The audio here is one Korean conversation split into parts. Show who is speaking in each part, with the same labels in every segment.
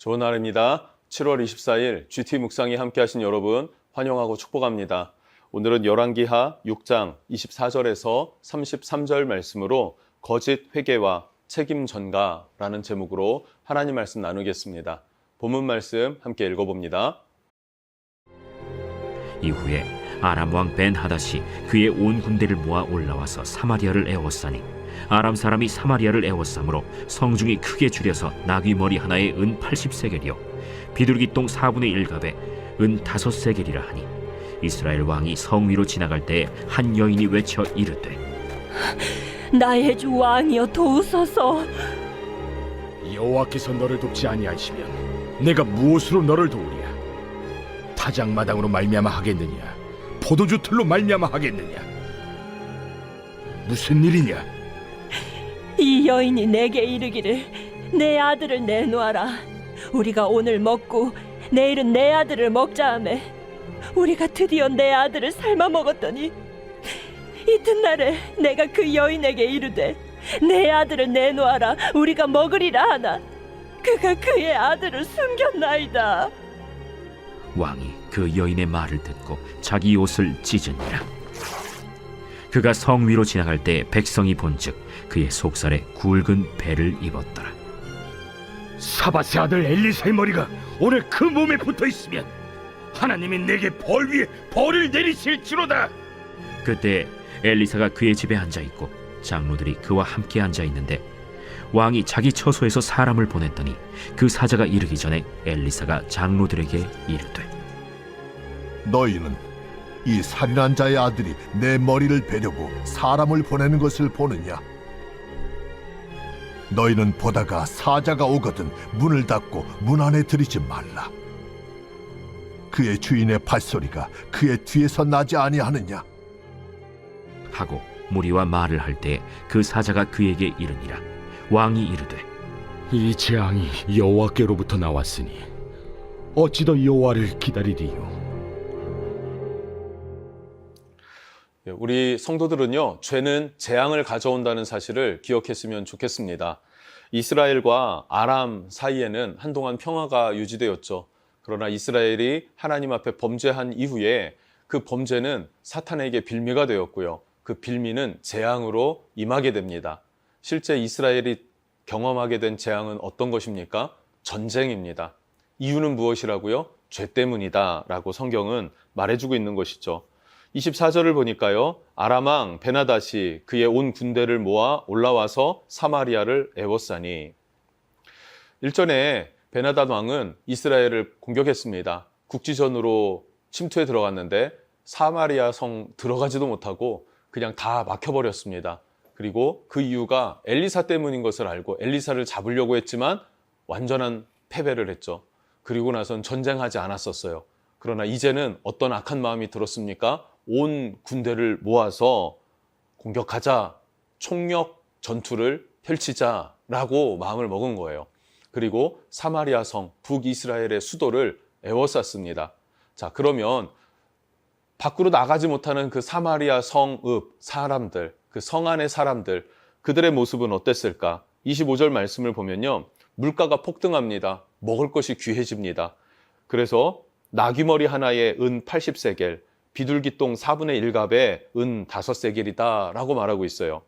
Speaker 1: 좋은 날입니다. 7월 24일 GT 묵상이 함께 하신 여러분 환영하고 축복합니다. 오늘은 열왕기하 6장 24절에서 33절 말씀으로 거짓 회개와 책임 전가라는 제목으로 하나님 말씀 나누겠습니다. 본문 말씀 함께 읽어봅니다.
Speaker 2: 이후에 아람 왕 벤하닷이 그의 온 군대를 모아 올라와서 사마리아를 에워싸니 아람 사람이 사마리아를 에워싸므로 성중이 크게 줄여서 나귀 머리 하나에 은 80세겔이요 비둘기똥 4분의 1갑에 은 5세겔이라 하니 이스라엘 왕이 성 위로 지나갈 때에 한 여인이 외쳐 이르되
Speaker 3: 나의 주 왕이여 도우소서.
Speaker 4: 여호와께서 너를 돕지 아니하시면 내가 무엇으로 너를 도우랴? 타작마당으로 말미암아 하겠느냐? 포도주 틀로 말미암아 하겠느냐? 무슨 일이냐?
Speaker 3: 이 여인이 내게 이르기를 내 아들을 내놓아라. 우리가 오늘 먹고 내일은 내 아들을 먹자 하매 우리가 드디어 내 아들을 삶아 먹었더니 이튿날에 내가 그 여인에게 이르되 내 아들을 내놓아라 우리가 먹으리라 하나 그가 그의 아들을 숨겼나이다.
Speaker 2: 왕이 그 여인의 말을 듣고 자기 옷을 찢으니라. 그가 성 위로 지나갈 때 백성이 본즉 그의 속살에 굵은 배를 입었더라.
Speaker 4: 사밧의 아들 엘리사의 머리가 오늘 그 몸에 붙어 있으면 하나님이 내게 벌 위에 벌을 내리실지로다.
Speaker 2: 그때 엘리사가 그의 집에 앉아있고 장로들이 그와 함께 앉아있는데 왕이 자기 처소에서 사람을 보냈더니 그 사자가 이르기 전에 엘리사가 장로들에게 이르되
Speaker 5: 너희는 이 살인한 자의 아들이 내 머리를 베려고 사람을 보내는 것을 보느냐? 너희는 보다가 사자가 오거든 문을 닫고 문 안에 들이지 말라. 그의 주인의 발소리가 그의 뒤에서 나지 아니하느냐?
Speaker 2: 하고 무리와 말을 할 때 그 사자가 그에게 이르니라. 왕이 이르되
Speaker 4: 이 재앙이 여호와께로부터 나왔으니 어찌 더 여호와를 기다리리요?
Speaker 1: 우리 성도들은요, 죄는 재앙을 가져온다는 사실을 기억했으면 좋겠습니다. 이스라엘과 아람 사이에는 한동안 평화가 유지되었죠. 그러나 이스라엘이 하나님 앞에 범죄한 이후에 그 범죄는 사탄에게 빌미가 되었고요. 그 빌미는 재앙으로 임하게 됩니다. 실제 이스라엘이 경험하게 된 재앙은 어떤 것입니까? 전쟁입니다. 이유는 무엇이라고요? 죄 때문이다 라고 성경은 말해주고 있는 것이죠. 24절을 보니까요, 아람 왕 베나닷이 그의 온 군대를 모아 올라와서 사마리아를 에워싸니. 일전에 베나닷 왕은 이스라엘을 공격했습니다. 국지전으로 침투해 들어갔는데 사마리아 성 들어가지도 못하고 그냥 다 막혀버렸습니다. 그리고 그 이유가 엘리사 때문인 것을 알고 엘리사를 잡으려고 했지만 완전한 패배를 했죠. 그리고 나선 전쟁하지 않았었어요. 그러나 이제는 어떤 악한 마음이 들었습니까? 온 군대를 모아서 공격하자, 총력 전투를 펼치자라고 마음을 먹은 거예요. 그리고 사마리아 성, 북이스라엘의 수도를 에워쌌습니다. 자, 그러면 밖으로 나가지 못하는 그 사마리아 성읍 사람들, 그 성 안의 사람들, 그들의 모습은 어땠을까? 25절 말씀을 보면요, 물가가 폭등합니다. 먹을 것이 귀해집니다. 그래서 나귀머리 하나에 은 80세겔, 비둘기똥 4분의 1갑에 은 5세겔이다 라고 말하고 있어요.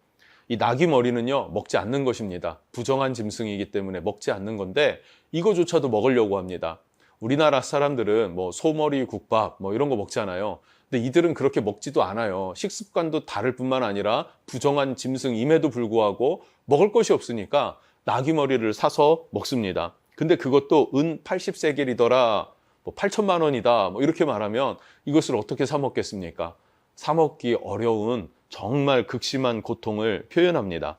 Speaker 1: 이 나귀머리는요, 먹지 않는 것입니다. 부정한 짐승이기 때문에 먹지 않는 건데 이거조차도 먹으려고 합니다. 우리나라 사람들은 뭐 소머리 국밥 뭐 이런 거 먹잖아요. 근데 이들은 그렇게 먹지도 않아요. 식습관도 다를 뿐만 아니라 부정한 짐승임에도 불구하고 먹을 것이 없으니까 나귀머리를 사서 먹습니다. 근데 그것도 은 80세겔이더라, 뭐 8천만 원이다, 뭐 이렇게 말하면 이것을 어떻게 사 먹겠습니까? 사 먹기 어려운 정말 극심한 고통을 표현합니다.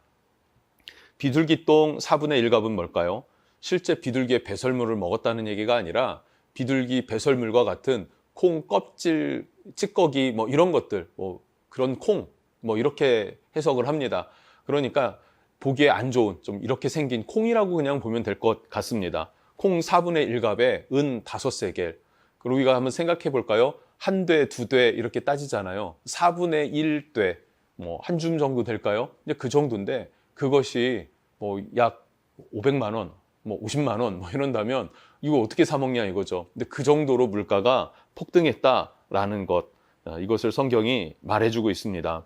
Speaker 1: 비둘기똥 4분의 1갑은 뭘까요? 실제 비둘기의 배설물을 먹었다는 얘기가 아니라 비둘기 배설물과 같은 콩 껍질, 찌꺼기 뭐 이런 것들, 뭐 그런 콩, 뭐 이렇게 해석을 합니다. 그러니까 보기에 안 좋은 좀 이렇게 생긴 콩이라고 그냥 보면 될 것 같습니다. 콩 4분의 1갑에 은 5세겔. 그리고 우리가 한번 생각해 볼까요? 한 돼, 두 돼 이렇게 따지잖아요. 4분의 1돼, 뭐 한 줌 정도 될까요? 이제 그 정도인데 그것이 뭐 약 500만 원, 뭐 50만 원 뭐 이런다면 이거 어떻게 사 먹냐 이거죠. 근데 그 정도로 물가가 폭등했다라는 것, 이것을 성경이 말해주고 있습니다.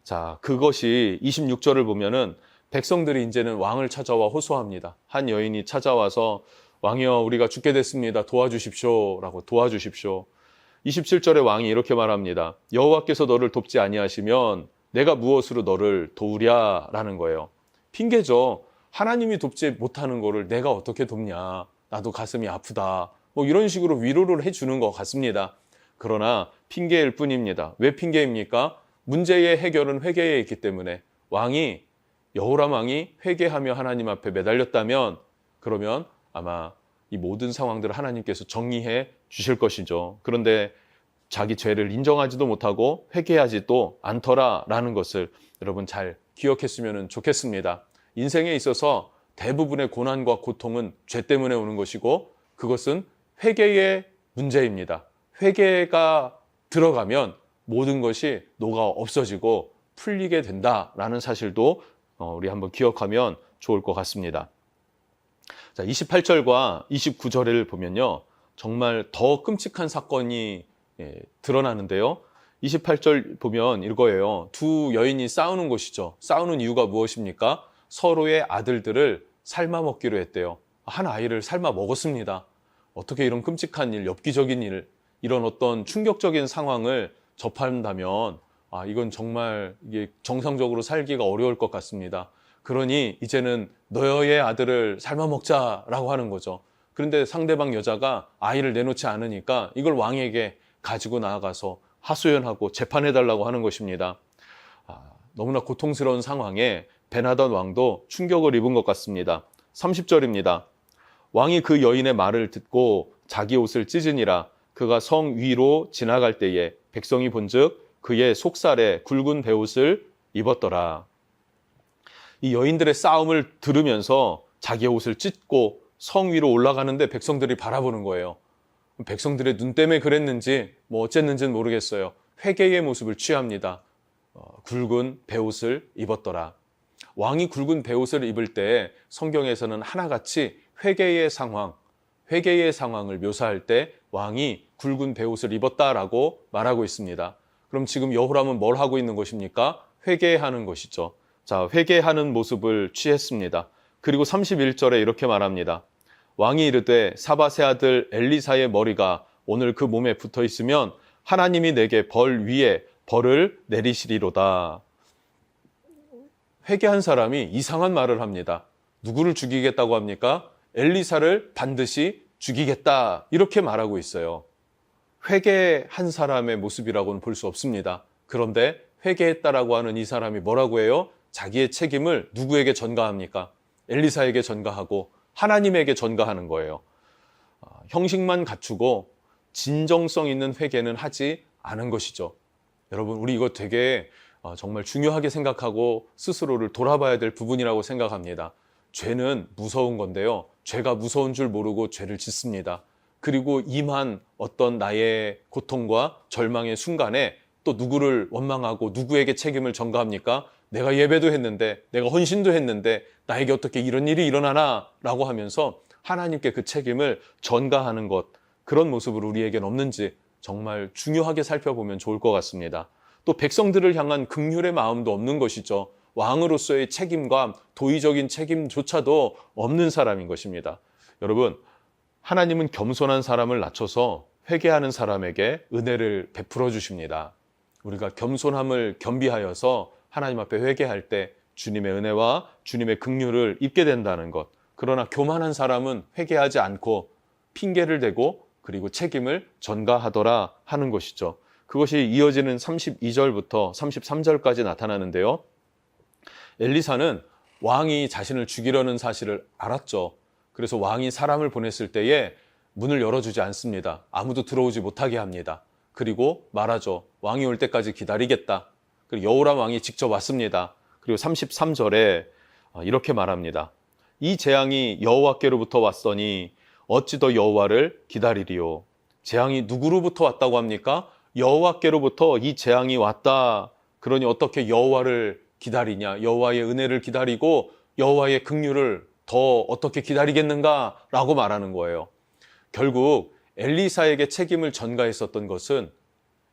Speaker 1: 자, 그것이 26절을 보면은 백성들이 이제는 왕을 찾아와 호소합니다. 한 여인이 찾아와서 왕이여 우리가 죽게 됐습니다. 도와주십시오 라고 도와주십시오. 27절에 왕이 이렇게 말합니다. 여호와께서 너를 돕지 아니하시면 내가 무엇으로 너를 도우랴 라는 거예요. 핑계죠. 하나님이 돕지 못하는 거를 내가 어떻게 돕냐. 나도 가슴이 아프다. 뭐 이런 식으로 위로를 해주는 것 같습니다. 그러나 핑계일 뿐입니다. 왜 핑계입니까? 문제의 해결은 회개에 있기 때문에 여호람 왕이 회개하며 하나님 앞에 매달렸다면 그러면 아마 이 모든 상황들을 하나님께서 정리해 주실 것이죠. 그런데 자기 죄를 인정하지도 못하고 회개하지도 않더라라는 것을 여러분 잘 기억했으면 좋겠습니다. 인생에 있어서 대부분의 고난과 고통은 죄 때문에 오는 것이고 그것은 회개의 문제입니다. 회개가 들어가면 모든 것이 녹아 없어지고 풀리게 된다라는 사실도 우리 한번 기억하면 좋을 것 같습니다. 자, 28절과 29절을 보면요. 정말 더 끔찍한 사건이 드러나는데요. 28절 보면 이거예요. 두 여인이 싸우는 것이죠. 싸우는 이유가 무엇입니까? 서로의 아들들을 삶아 먹기로 했대요. 한 아이를 삶아 먹었습니다. 어떻게 이런 끔찍한 일, 엽기적인 일, 이런 어떤 충격적인 상황을 접한다면 이건 정말 이게 정상적으로 살기가 어려울 것 같습니다. 그러니 이제는 너의 아들을 삶아 먹자라고 하는 거죠. 그런데 상대방 여자가 아이를 내놓지 않으니까 이걸 왕에게 가지고 나아가서 하소연하고 재판해달라고 하는 것입니다. 너무나 고통스러운 상황에 벤하닷 왕도 충격을 입은 것 같습니다. 30절입니다. 왕이 그 여인의 말을 듣고 자기 옷을 찢으니라. 그가 성 위로 지나갈 때에 백성이 본즉 그의 속살에 굵은 베옷을 입었더라. 이 여인들의 싸움을 들으면서 자기의 옷을 찢고 성 위로 올라가는데 백성들이 바라보는 거예요. 백성들의 눈 때문에 그랬는지 뭐 어쨌는지는 모르겠어요. 회개의 모습을 취합니다. 굵은 베옷을 입었더라. 왕이 굵은 베옷을 입을 때 성경에서는 하나같이 회개의 상황을 묘사할 때 왕이 굵은 베옷을 입었다라고 말하고 있습니다. 그럼 지금 여호람은 뭘 하고 있는 것입니까? 회개하는 것이죠. 자, 회개하는 모습을 취했습니다. 그리고 31절에 이렇게 말합니다. 왕이 이르되 사밧의 아들 엘리사의 머리가 오늘 그 몸에 붙어 있으면 하나님이 내게 벌 위에 벌을 내리시리로다. 회개한 사람이 이상한 말을 합니다. 누구를 죽이겠다고 합니까? 엘리사를 반드시 죽이겠다 이렇게 말하고 있어요. 회개한 사람의 모습이라고는 볼 수 없습니다. 그런데 회개했다라고 하는 이 사람이 뭐라고 해요? 자기의 책임을 누구에게 전가합니까? 엘리사에게 전가하고 하나님에게 전가하는 거예요. 형식만 갖추고 진정성 있는 회개는 하지 않은 것이죠. 여러분, 우리 이거 되게 정말 중요하게 생각하고 스스로를 돌아봐야 될 부분이라고 생각합니다. 죄는 무서운 건데요. 죄가 무서운 줄 모르고 죄를 짓습니다. 그리고 임한 어떤 나의 고통과 절망의 순간에 또 누구를 원망하고 누구에게 책임을 전가합니까? 내가 예배도 했는데, 내가 헌신도 했는데 나에게 어떻게 이런 일이 일어나나? 라고 하면서 하나님께 그 책임을 전가하는 것, 그런 모습을 우리에겐 없는지 정말 중요하게 살펴보면 좋을 것 같습니다. 또 백성들을 향한 긍휼의 마음도 없는 것이죠. 왕으로서의 책임과 도의적인 책임조차도 없는 사람인 것입니다. 여러분, 하나님은 겸손한 사람을 낮춰서 회개하는 사람에게 은혜를 베풀어 주십니다. 우리가 겸손함을 겸비하여서 하나님 앞에 회개할 때 주님의 은혜와 주님의 긍휼을 입게 된다는 것. 그러나 교만한 사람은 회개하지 않고 핑계를 대고 그리고 책임을 전가하더라 하는 것이죠. 그것이 이어지는 32절부터 33절까지 나타나는데요. 엘리사는 왕이 자신을 죽이려는 사실을 알았죠. 그래서 왕이 사람을 보냈을 때에 문을 열어주지 않습니다. 아무도 들어오지 못하게 합니다. 그리고 말하죠. 왕이 올 때까지 기다리겠다. 그리고 여호람 왕이 직접 왔습니다. 그리고 33절에 이렇게 말합니다. 이 재앙이 여호와께로부터 왔더니 어찌 더 여호와를 기다리리요. 재앙이 누구로부터 왔다고 합니까? 여호와께로부터 이 재앙이 왔다. 그러니 어떻게 여호와를 기다리냐? 여호와의 은혜를 기다리고 여호와의 긍휼을 더 어떻게 기다리겠는가라고 말하는 거예요. 결국 엘리사에게 책임을 전가했었던 것은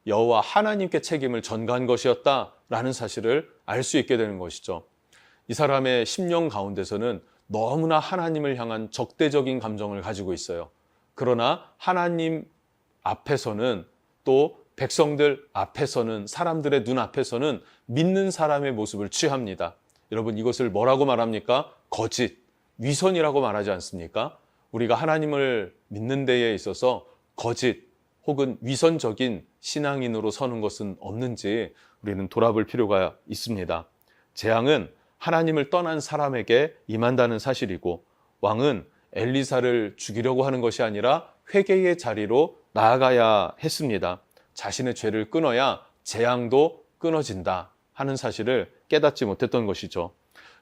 Speaker 1: 여호와 하나님께 책임을 전가한 것이었다라는 사실을 알 수 있게 되는 것이죠. 이 사람의 심령 가운데서는 너무나 하나님을 향한 적대적인 감정을 가지고 있어요. 그러나 하나님 앞에서는, 또 백성들 앞에서는, 사람들의 눈 앞에서는 믿는 사람의 모습을 취합니다. 여러분, 이것을 뭐라고 말합니까? 거짓, 위선이라고 말하지 않습니까? 우리가 하나님을 믿는 데에 있어서 거짓 혹은 위선적인 신앙인으로 서는 것은 없는지 우리는 돌아볼 필요가 있습니다. 재앙은 하나님을 떠난 사람에게 임한다는 사실이고, 왕은 엘리사를 죽이려고 하는 것이 아니라 회개의 자리로 나아가야 했습니다. 자신의 죄를 끊어야 재앙도 끊어진다 하는 사실을 깨닫지 못했던 것이죠.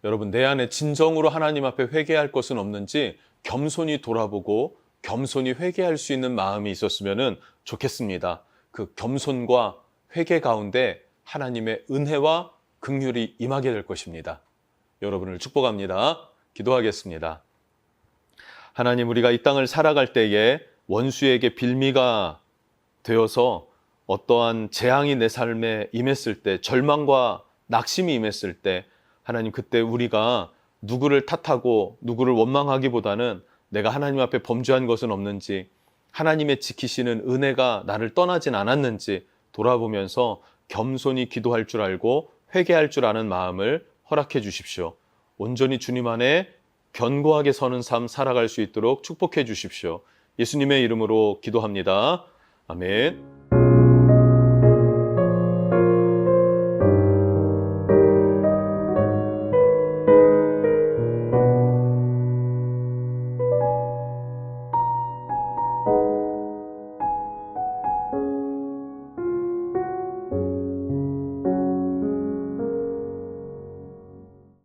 Speaker 1: 여러분, 내 안에 진정으로 하나님 앞에 회개할 것은 없는지 겸손히 돌아보고 겸손히 회개할 수 있는 마음이 있었으면 좋겠습니다. 그 겸손과 회개 가운데 하나님의 은혜와 긍휼이 임하게 될 것입니다. 여러분을 축복합니다. 기도하겠습니다. 하나님, 우리가 이 땅을 살아갈 때에 원수에게 빌미가 되어서 어떠한 재앙이 내 삶에 임했을 때, 절망과 낙심이 임했을 때, 하나님, 그때 우리가 누구를 탓하고 누구를 원망하기보다는 내가 하나님 앞에 범죄한 것은 없는지, 하나님의 지키시는 은혜가 나를 떠나진 않았는지 돌아보면서 겸손히 기도할 줄 알고 회개할 줄 아는 마음을 허락해 주십시오. 온전히 주님 안에 견고하게 서는 삶 살아갈 수 있도록 축복해 주십시오. 예수님의 이름으로 기도합니다. 아멘.